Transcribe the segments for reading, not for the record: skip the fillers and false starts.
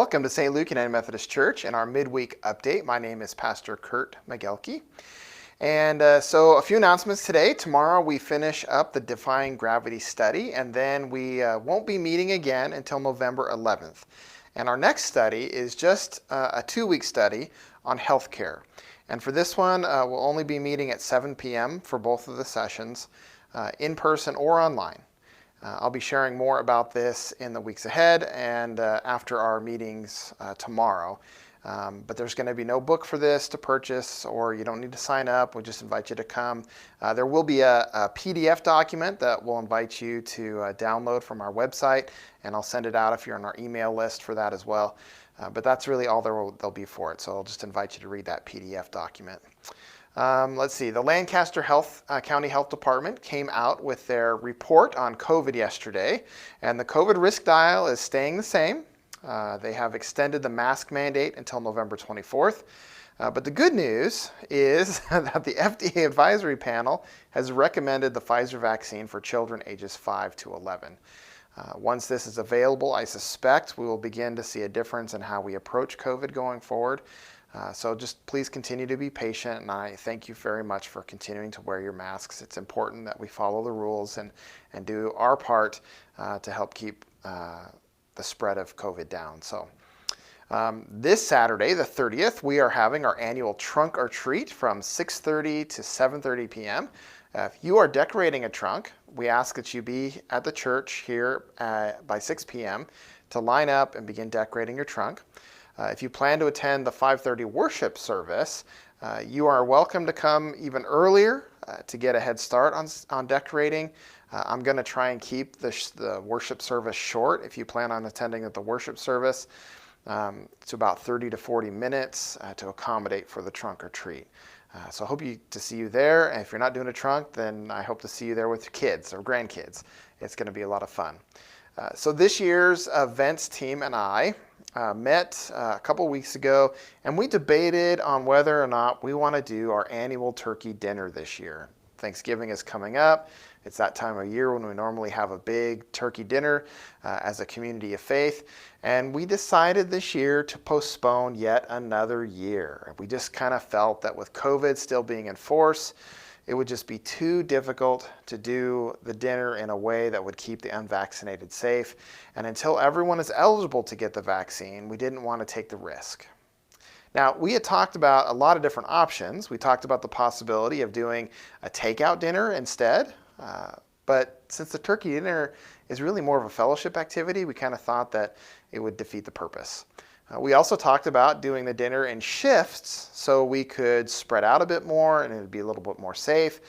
Welcome to St. Luke United Methodist Church and our midweek update. My name is Pastor Kurt Magelke. And so a few announcements today. Tomorrow we finish up the Defying Gravity study, and then we won't be meeting again until November 11th. And our next study is just a 2-week study on healthcare. And for this one, we'll only be meeting at 7 p.m. for both of the sessions, in person or online. I'll be sharing more about this in the weeks ahead and after our meetings tomorrow. But there's going to be no book for this to purchase, or you don't need to sign up. We just invite you to come. There will be a PDF document that we'll invite you to download from our website, and I'll send it out if you're on our email list for that as well. But that's really all there'll be for it. So I'll just invite you to read that PDF document. Let's see, the Lancaster County Health Department came out with their report on COVID yesterday, and the COVID risk dial is staying the same. They have extended the mask mandate until November 24th. But the good news is that the FDA advisory panel has recommended the Pfizer vaccine for children ages 5 to 11. Once this is available, I suspect we will begin to see a difference in how we approach COVID going forward. So just please continue to be patient, and I thank you very much for continuing to wear your masks. It's important that we follow the rules and do our part to help keep the spread of COVID down. So this Saturday, the 30th, we are having our annual Trunk or Treat from 6:30 to 7:30 p.m. If you are decorating a trunk, we ask that you be at the church here by 6 p.m. to line up and begin decorating your trunk. If you plan to attend the 5:30 worship service, you are welcome to come even earlier to get a head start on decorating. I'm going to try and keep the worship service short if you plan on attending at the worship service. It's about 30 to 40 minutes to accommodate for the trunk or treat. So I hope to see you there. And if you're not doing a trunk, then I hope to see you there with your kids or grandkids. It's going to be a lot of fun. So this year's events team and I met a couple weeks ago, and we debated on whether or not we want to do our annual turkey dinner this year. Thanksgiving is coming up. It's that time of year when we normally have a big turkey dinner as a community of faith. And we decided this year to postpone yet another year. We just kind of felt that with COVID still being in force, it would just be too difficult to do the dinner in a way that would keep the unvaccinated safe. And until everyone is eligible to get the vaccine, we didn't want to take the risk. Now, we had talked about a lot of different options. We talked about the possibility of doing a takeout dinner instead. But since the turkey dinner is really more of a fellowship activity, we kind of thought that it would defeat the purpose. We also talked about doing the dinner in shifts so we could spread out a bit more and it would be a little bit more safe.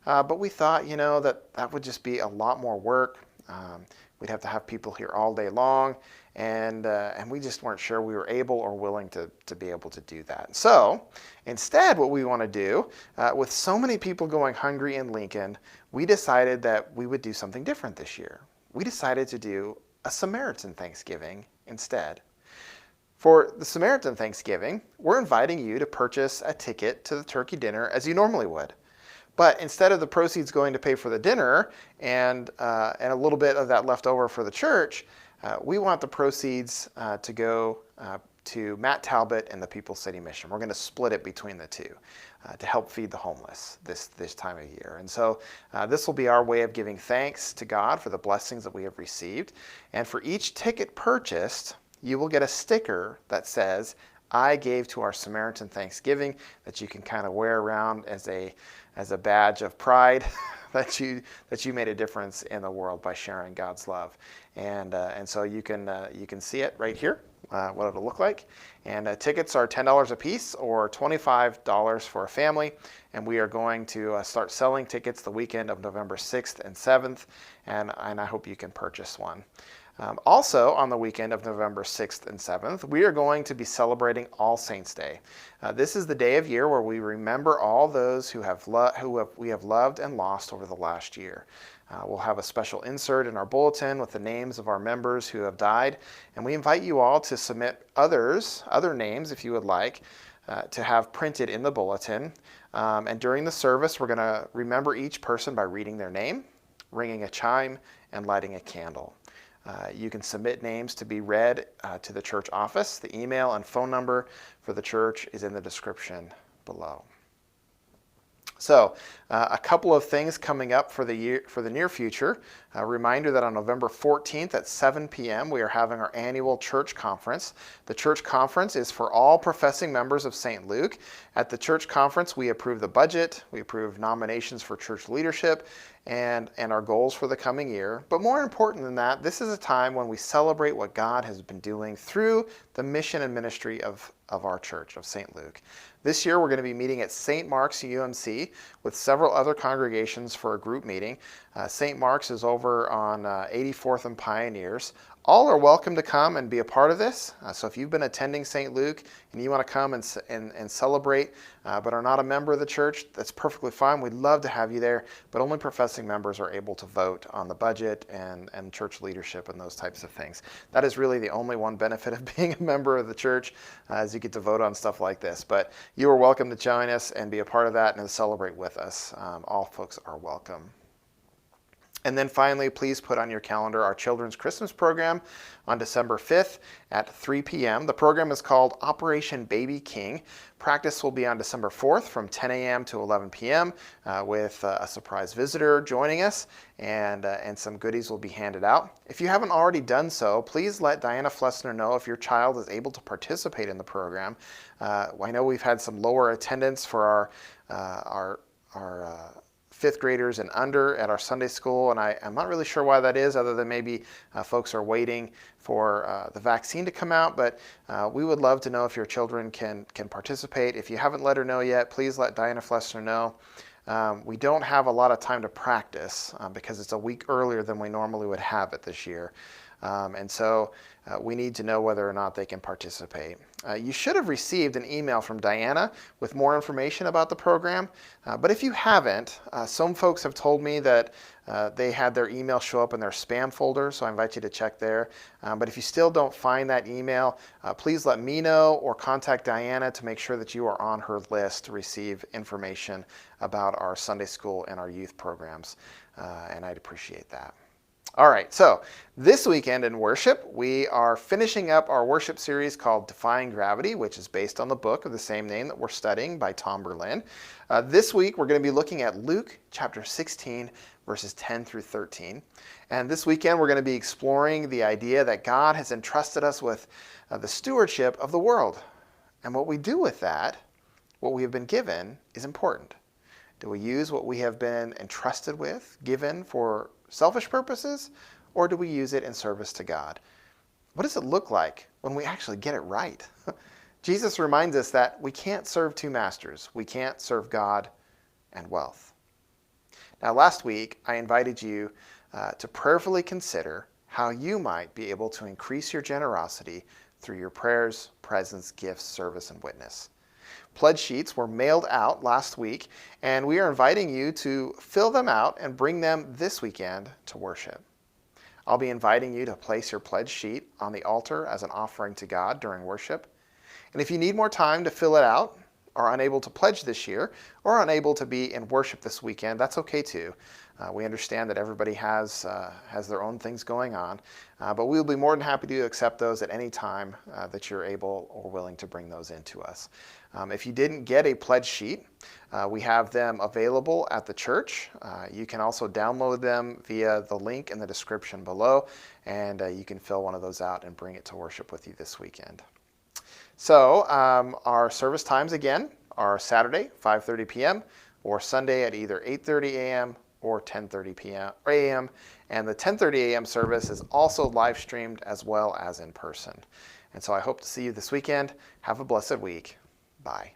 But we thought, that would just be a lot more work. We'd have to have people here all day long, and we just weren't sure we were able or willing to be able to do that. So instead, what we want to do, with so many people going hungry in Lincoln, we decided that we would do something different this year. We decided to do a Samaritan Thanksgiving instead. For the Samaritan Thanksgiving, we're inviting you to purchase a ticket to the turkey dinner as you normally would. But instead of the proceeds going to pay for the dinner and a little bit of that left over for the church, we want the proceeds to go to Matt Talbot and the People's City Mission. We're going to split it between the two to help feed the homeless this time of year. And so this will be our way of giving thanks to God for the blessings that we have received. And for each ticket purchased, you will get a sticker that says, "I gave to our Samaritan Thanksgiving," that you can kind of wear around as a badge of pride that you made a difference in the world by sharing God's love. And so you can see it right here, what it'll look like. And tickets are $10 a piece or $25 for a family. And we are going to start selling tickets the weekend of November 6th and 7th. And I hope you can purchase one. Also, on the weekend of November 6th and 7th, we are going to be celebrating All Saints' Day. This is the day of year where we remember all those who we have loved and lost over the last year. We'll have a special insert in our bulletin with the names of our members who have died, and we invite you all to submit other names, if you would like, to have printed in the bulletin. And during the service, we're going to remember each person by reading their name, ringing a chime, and lighting a candle. You can submit names to be read to the church office. The email and phone number for the church is in the description below. So, a couple of things coming up for the near future. A reminder that on November 14th at 7 p.m. we are having our annual church conference. The church conference is for all professing members of St. Luke. At the church conference, we approve the budget, we approve nominations for church leadership, and our goals for the coming year. But more important than that, this is a time when we celebrate what God has been doing through the mission and ministry of our church, of St. Luke. This year, we're going to be meeting at St. Mark's UMC with several other congregations for a group meeting. St. Mark's is over on 84th and Pioneers. All are welcome to come and be a part of this. So if you've been attending St. Luke and you want to come and celebrate, but are not a member of the church, that's perfectly fine. We'd love to have you there, but only professing members are able to vote on the budget and church leadership and those types of things. That is really the only one benefit of being a member of the church, is you get to vote on stuff like this. But you are welcome to join us and be a part of that and to celebrate with us. All folks are welcome. And then finally, please put on your calendar our Children's Christmas program on December 5th at 3 p.m. The program is called Operation Baby King. Practice will be on December 4th from 10 a.m. to 11 p.m. With a surprise visitor joining us, and some goodies will be handed out. If you haven't already done so, please let Diana Flessner know if your child is able to participate in the program. I know we've had some lower attendance for our fifth graders and under at our Sunday school, and I'm not really sure why that is, other than maybe folks are waiting for the vaccine to come out, but we would love to know if your children can participate. If you haven't let her know yet, please let Diana Flessner know. We don't have a lot of time to practice because it's a week earlier than we normally would have it this year. And so we need to know whether or not they can participate. You should have received an email from Diana with more information about the program, but if you haven't, some folks have told me that they had their email show up in their spam folder, so I invite you to check there. But if you still don't find that email, please let me know or contact Diana to make sure that you are on her list to receive information about our Sunday school and our youth programs, and I'd appreciate that. All right, so this weekend in worship, we are finishing up our worship series called Defying Gravity, which is based on the book of the same name that we're studying by Tom Berlin. This week, we're going to be looking at Luke chapter 16, verses 10 through 13. And this weekend, we're going to be exploring the idea that God has entrusted us with the stewardship of the world. And what we do with that, what we have been given, is important. Do we use what we have been entrusted with, given for selfish purposes, or do we use it in service to God? What does it look like when we actually get it right? Jesus reminds us that we can't serve two masters. We can't serve God and wealth. Now, last week, I invited you to prayerfully consider how you might be able to increase your generosity through your prayers, presence, gifts, service, and witness. Pledge sheets were mailed out last week, and we are inviting you to fill them out and bring them this weekend to worship. I'll be inviting you to place your pledge sheet on the altar as an offering to God during worship. And if you need more time to fill it out, are unable to pledge this year, or unable to be in worship this weekend, that's okay too. We understand that everybody has their own things going on, but we'll be more than happy to accept those at any time that you're able or willing to bring those into us. If you didn't get a pledge sheet, we have them available at the church. You can also download them via the link in the description below, and you can fill one of those out and bring it to worship with you this weekend. So our service times again are Saturday, 5:30 p.m., or Sunday at either 8:30 a.m. or 10:30 a.m. And the 10:30 a.m. service is also live streamed as well as in person. And so I hope to see you this weekend. Have a blessed week. Bye.